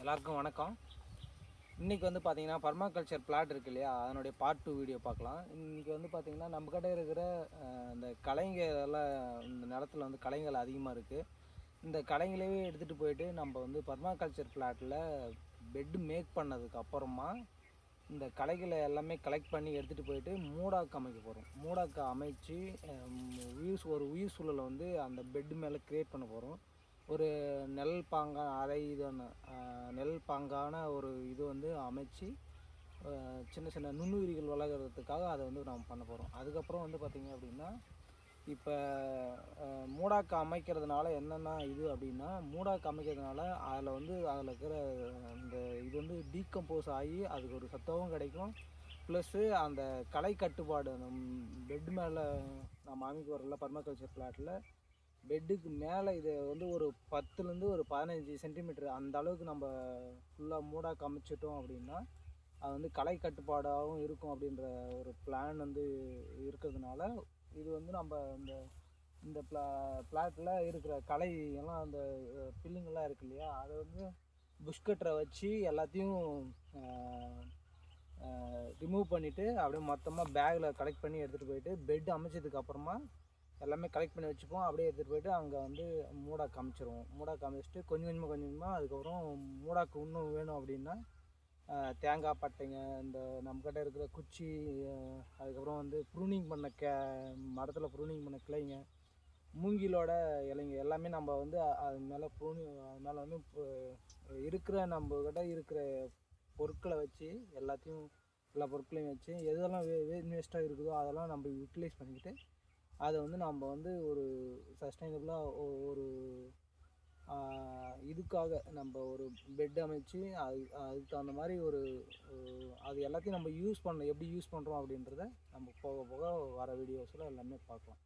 எல்லாருக்கும் வணக்கம். இன்றைக்கி வந்து பார்த்திங்கன்னா பர்மாகல்ச்சர் பிளாட் இருக்கு இல்லையா, அதனுடைய பார்ட் 2 வீடியோ பார்க்கலாம். இன்றைக்கி வந்து பார்த்திங்கன்னா நம்மக்கிட்ட இருக்கிற இந்த களைங்கள் எல்லாம் இந்த நிலத்துல வந்து களைங்கள் அதிகமாக இருக்குது. இந்த களைங்களவே எடுத்துகிட்டு போயிட்டு நம்ம வந்து பர்மாகல்ச்சர் பிளாட்டில் பெட்டு மேக் பண்ணதுக்கு அப்புறமா இந்த களைகளை எல்லாமே கலெக்ட் பண்ணி எடுத்துகிட்டு போயிட்டு மூடாக்கு அமைக்க போகிறோம். மூடாக்கு அமைச்சு ஒரு உயிர் சூழலை வந்து அந்த பெட்டு மேலே க்ரியேட் பண்ண போகிறோம். ஒரு நெல் பாங்கான ஒரு இது வந்து அமைச்சு சின்ன சின்ன நுண்ணுயிரிகள் வளர்கிறதுக்காக அதை வந்து நாம் பண்ண போகிறோம். அதுக்கப்புறம் வந்து பார்த்திங்க அப்படின்னா, இப்போ மூடாக்கு அமைக்கிறதுனால என்னென்ன இது அப்படின்னா, மூடாக்கு அமைக்கிறதுனால அதில் இருக்கிற இந்த இது வந்து டீகம்போஸ் ஆகி அதுக்கு ஒரு சத்தமும் கிடைக்கும். ப்ளஸ்ஸு அந்த களை கட்டுப்பாடு பெட் மேலே நம்ம அமைக்க வரல பர்மாகல்ச்சர் பிளாட்டில் பெட்டுக்கு மேலே இதை வந்து ஒரு 10லேருந்து ஒரு 15 சென்டிமீட்டர் அந்த அளவுக்கு நம்ம ஃபுல்லாக மூடாக அமைச்சிட்டோம் அப்படின்னா அது வந்து களை கட்டுப்பாடாகவும் இருக்கும் அப்படின்ற ஒரு பிளான் வந்து இருக்கிறதுனால இது வந்து நம்ம இந்த இந்த பிளாட்டில் இருக்கிற களை எல்லாம் அந்த பில்லுங்கெல்லாம் இருக்கு இல்லையா, அதை வந்து புஷ்கட்டரை வச்சு எல்லாத்தையும் ரிமூவ் பண்ணிவிட்டு அப்படியே மொத்தமாக பேக்கில் கலெக்ட் பண்ணி எடுத்துகிட்டு போயிட்டு பெட் அமைச்சதுக்கப்புறமா எல்லாமே கலெக்ட் பண்ணி வச்சுப்போம். அப்படியே எடுத்துகிட்டு போயிட்டு அங்கே வந்து மூடாக்கு அமைச்சிருவோம். மூடாக்கு அமைச்சிட்டு கொஞ்சம் கொஞ்சமாக அதுக்கப்புறம் மூடாக்கு இன்னும் வேணும் அப்படின்னா தேங்காய் பட்டைங்க, இந்த நம்மக்கிட்ட இருக்கிற குச்சி, அதுக்கப்புறம் வந்து ப்ரூனிங் பண்ண மரத்தில் ப்ரூனிங் பண்ண கிளைங்க, மூங்கிலோட இலைங்க எல்லாமே நம்ம வந்து அது மேலே அது மேலே வந்து இருக்கிற நம்மக்கிட்ட இருக்கிற பொருட்களை வச்சு எல்லா பொருட்களையும் வச்சு எதெல்லாம் வேஸ்ட்டாக இருக்குதோ அதெல்லாம் நம்ம யூட்டிலைஸ் பண்ணிக்கிட்டு அதை வந்து நம்ம வந்து ஒரு சஸ்டைனபிளாக ஒரு இதுக்காக நம்ம ஒரு பெட் அமைச்சு அதுக்கு தகுந்த மாதிரி அது எல்லாத்தையும் நம்ம எப்படி யூஸ் பண்ணுறோம் அப்படின்றத நம்ம போக போக வர வீடியோஸில் எல்லாமே பார்க்கலாம்.